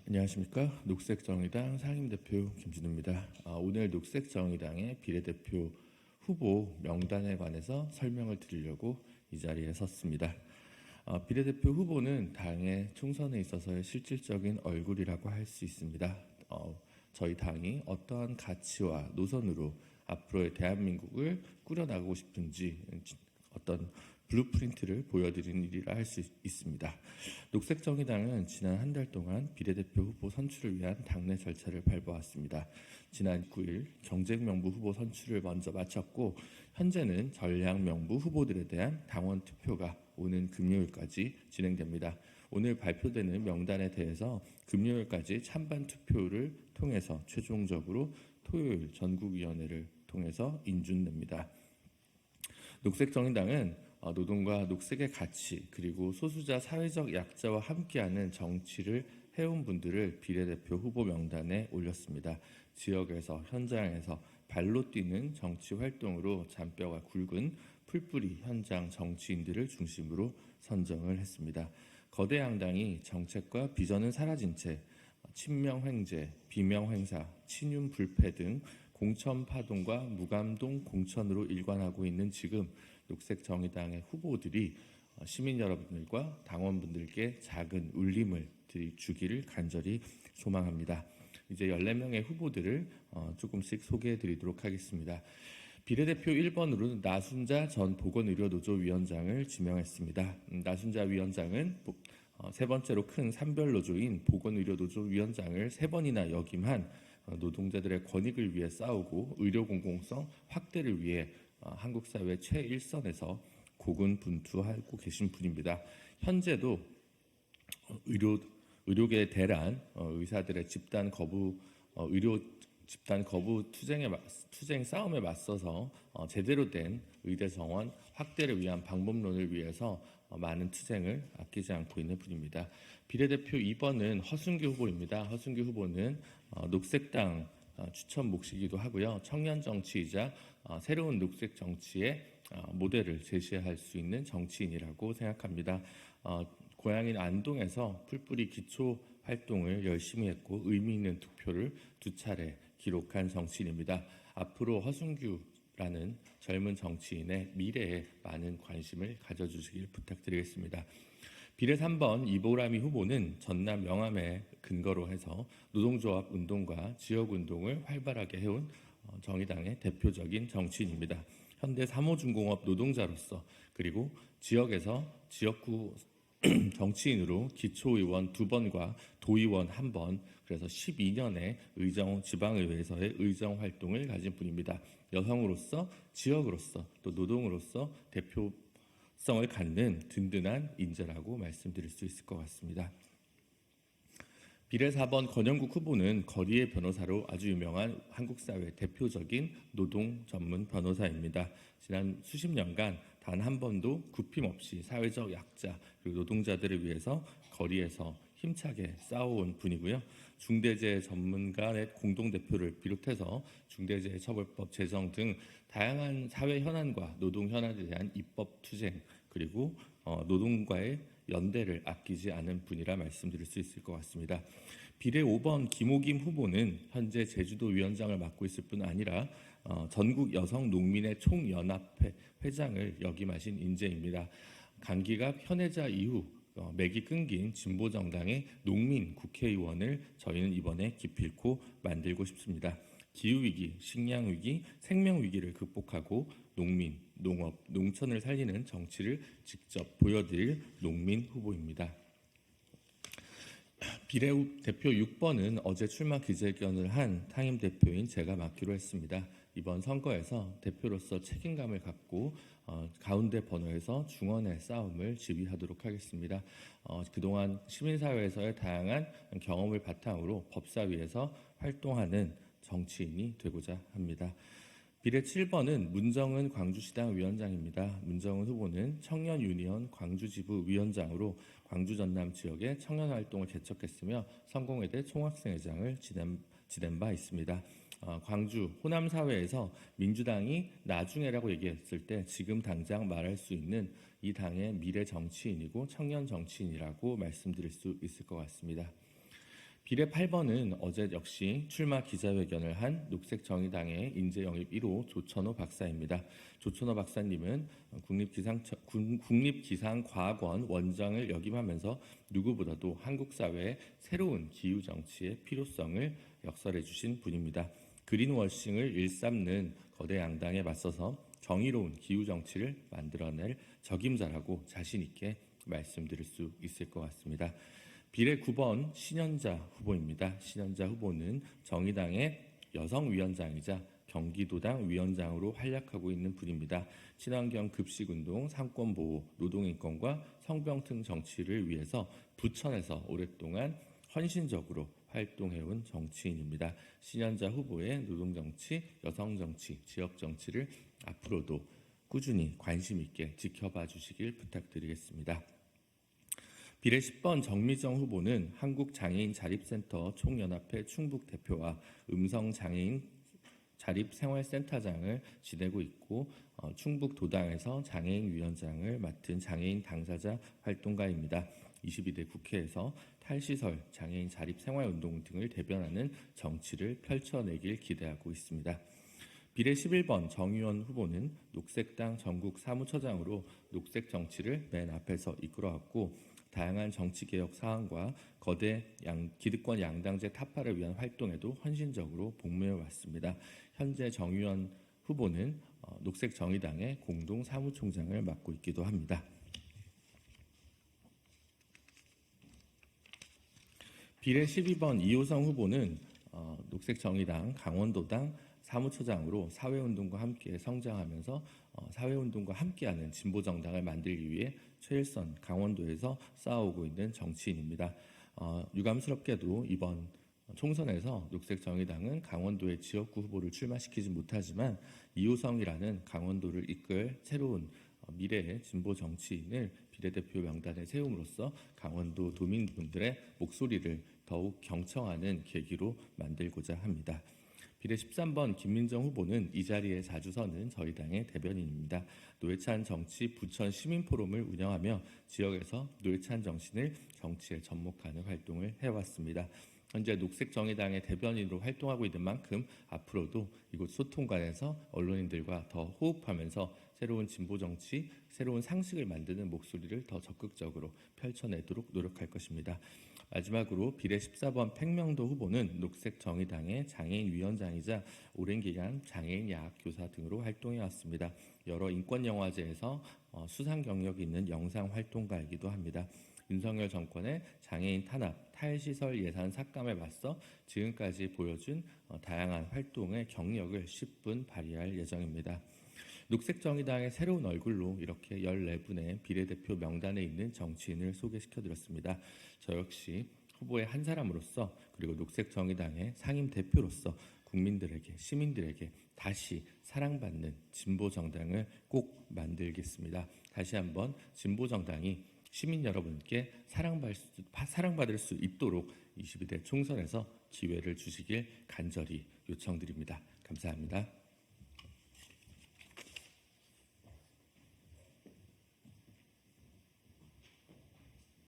안녕하십니까. 녹색정의당 상임대표 김진우입니다. 오늘 녹색정의당의 비례대표 후보 명단에 관해서 설명을 드리려고 이 자리에 섰습니다. 비례대표 후보는 당의 총선에 있어서의 실질적인 얼굴이라고 할 수 있습니다. 저희 당이 어떠한 가치와 노선으로 앞으로의 대한민국을 꾸려나가고 싶은지 어떤 블루프린트를 보여드리는 일이라 할 수 있습니다. 녹색정의당은 지난 한 달 동안 비례대표 후보 선출을 위한 당내 절차를 밟아왔습니다. 지난 9일 경쟁명부 후보 선출을 먼저 마쳤고 현재는 전략명부 후보들에 대한 당원 투표가 오는 금요일까지 진행됩니다. 오늘 발표되는 명단에 대해서 금요일까지 찬반 투표를 통해서 최종적으로 토요일 전국위원회를 통해서 인준됩니다. 녹색정의당은 노동과 녹색의 가치 그리고 소수자 사회적 약자와 함께하는 정치를 해온 분들을 비례대표 후보 명단에 올렸습니다. 지역에서 현장에서 발로 뛰는 정치 활동으로 잔뼈가 굵은 풀뿌리 현장 정치인들을 중심으로 선정을 했습니다. 거대 양당이 정책과 비전은 사라진 채 친명횡재, 비명횡사, 친윤불패 등 공천 파동과 무감동 공천으로 일관하고 있는 지금 녹색정의당의 후보들이 시민 여러분들과 당원분들께 작은 울림을 주기를 간절히 소망합니다. 이제 14명의 후보들을 조금씩 소개해 드리도록 하겠습니다. 비례대표 1번으로 나순자 전 보건의료노조 위원장을 지명했습니다. 나순자 위원장은 세 번째로 큰 산별노조인 보건의료노조 위원장을 3번이나 역임한 노동자들의 권익을 위해 싸우고 의료 공공성 확대를 위해 한국 사회 최일선에서 고군분투하고 계신 분입니다. 현재도 의료계 대란 의사들의 집단 거부 의료 집단 거부 투쟁 싸움에 맞서서 제대로 된 의대 정원 확대를 위한 방법론을 위해서 많은 투쟁을 아끼지 않고 있는 분입니다. 비례대표 2번은 허순규 후보입니다. 허순규 후보는 녹색당 추천 몫이기도 하고요. 청년 정치이자 새로운 녹색 정치의 모델을 제시할 수 있는 정치인이라고 생각합니다. 고향인 안동에서 풀뿌리 기초 활동을 열심히 했고 의미 있는 득표를 2차례 기록한 정치인입니다. 앞으로 허순규라는 젊은 정치인의 미래에 많은 관심을 가져주시길 부탁드리겠습니다. 비례 3번 이보람이 후보는 전남 영암에 근거로 해서 노동조합 운동과 지역운동을 활발하게 해온 정의당의 대표적인 정치인입니다. 현대 3호중공업 노동자로서 그리고 지역에서 지역구 정치인으로 기초의원 2번과 도의원 1번, 그래서 12년의 지방의회에서의 의정 활동을 가진 분입니다. 여성으로서, 지역으로서, 또 노동으로서 대표성을 갖는 든든한 인재라고 말씀드릴 수 있을 것 같습니다. 비례 4번 권영국 후보는 거리의 변호사로 아주 유명한 한국 사회 대표적인 노동 전문 변호사입니다. 지난 수십 년간 단 한 번도 굽힘없이 사회적 약자 그리고 노동자들을 위해서 거리에서 힘차게 싸워온 분이고요. 중대재해 전문가의 공동대표를 비롯해서 중대재해처벌법 제정 등 다양한 사회 현안과 노동 현안에 대한 입법 투쟁 그리고 노동과의 연대를 아끼지 않은 분이라 말씀드릴 수 있을 것 같습니다. 비례 5번 김호김 후보는 현재 제주도 위원장을 맡고 있을 뿐 아니라 전국 여성 농민의 총연합회 회장을 역임하신 인재입니다. 강기가 현해자 이후 맥이 끊긴 진보정당의 농민 국회의원을 저희는 이번에 기필코 만들고 싶습니다. 기후위기, 식량위기, 생명위기를 극복하고 농민, 농업, 농촌을 살리는 정치를 직접 보여드릴 농민 후보입니다. 비례 대표 6번은 어제 출마 기자회견을 한 상임 대표인 제가 맡기로 했습니다. 이번 선거에서 대표로서 책임감을 갖고 가운데 번호에서 중원의 싸움을 지휘하도록 하겠습니다. 그동안 시민사회에서의 다양한 경험을 바탕으로 법사위에서 활동하는 정치인이 되고자 합니다. 비례 7번은 문정은 광주시당 위원장입니다. 문정은 후보는 청년유니언 광주지부 위원장으로 광주 전남 지역의 청년활동을 개척했으며 성공회대 총학생회장을 지낸 바 있습니다. 광주 호남 사회에서 민주당이 나중에라고 얘기했을 때 지금 당장 말할 수 있는 이 당의 미래 정치인이고 청년 정치인이라고 말씀드릴 수 있을 것 같습니다. 비례 8번은 어제 역시 출마 기자회견을 한 녹색정의당의 인재영입 1호 조천호 박사입니다. 조천호 박사님은 국립기상과학원 원장을 역임하면서 누구보다도 한국 사회의 새로운 기후정치의 필요성을 역설해 주신 분입니다. 그린워싱을 일삼는 거대 양당에 맞서서 정의로운 기후정치를 만들어낼 적임자라고 자신 있게 말씀드릴 수 있을 것 같습니다. 비례 9번 신현자 후보입니다. 신현자 후보는 정의당의 여성위원장이자 경기도당 위원장으로 활약하고 있는 분입니다. 친환경 급식운동, 상권보호, 노동인권과 성병등 정치를 위해서 부천에서 오랫동안 헌신적으로 활동해온 정치인입니다. 신현자 후보의 노동정치, 여성정치, 지역정치를 앞으로도 꾸준히 관심 있게 지켜봐 주시길 부탁드리겠습니다. 비례 10번 정미정 후보는 한국장애인 자립센터 총연합회 충북 대표와 음성장애인 자립생활센터장을 지내고 있고 충북도당에서 장애인위원장을 맡은 장애인 당사자 활동가입니다. 22대 국회에서 탈시설, 장애인 자립생활운동 등을 대변하는 정치를 펼쳐내길 기대하고 있습니다. 비례 11번 정의원 후보는 녹색당 전국 사무처장으로 녹색 정치를 맨 앞에서 이끌어왔고 다양한 정치개혁 사항과 거대 기득권 양당제 타파를 위한 활동에도 헌신적으로 복무해 왔습니다. 현재 정의원 후보는 녹색정의당의 공동사무총장을 맡고 있기도 합니다. 비례 12번 이호성 후보는 녹색정의당 강원도당 사무처장으로 사회운동과 함께 성장하면서 사회운동과 함께하는 진보정당을 만들기 위해 최일선 강원도에서 싸우고 있는 정치인입니다. 유감스럽게도 이번 총선에서 녹색정의당은 강원도의 지역구 후보를 출마시키지 못하지만 이호성이라는 강원도를 이끌 새로운 미래의 진보 정치인을 비례대표 명단에 세움으로써 강원도 도민분들의 목소리를 더욱 경청하는 계기로 만들고자 합니다. 비례 13번 김민정 후보는 이 자리에 자주 서는 저희 당의 대변인입니다. 노회찬 정치 부천 시민포럼을 운영하며 지역에서 노회찬 정신을 정치에 접목하는 활동을 해왔습니다. 현재 녹색정의당의 대변인으로 활동하고 있는 만큼 앞으로도 이곳 소통관에서 언론인들과 더 호흡하면서 새로운 진보정치, 새로운 상식을 만드는 목소리를 더 적극적으로 펼쳐내도록 노력할 것입니다. 마지막으로 비례 14번 팽명도 후보는 녹색정의당의 장애인위원장이자 오랜 기간 장애인 야학교사 등으로 활동해왔습니다. 여러 인권영화제에서 수상 경력이 있는 영상활동가이기도 합니다. 윤석열 정권의 장애인 탄압, 탈시설 예산 삭감에 맞서 지금까지 보여준 다양한 활동의 경력을 10분 발휘할 예정입니다. 녹색정의당의 새로운 얼굴로 이렇게 14분의 비례대표 명단에 있는 정치인을 소개시켜드렸습니다. 저 역시 후보의 한 사람으로서 그리고 녹색정의당의 상임대표로서 국민들에게, 시민들에게 다시 사랑받는 진보정당을 꼭 만들겠습니다. 다시 한번 진보정당이 시민 여러분께 사랑받을 수 있도록 22대 총선에서 기회를 주시길 간절히 요청드립니다. 감사합니다.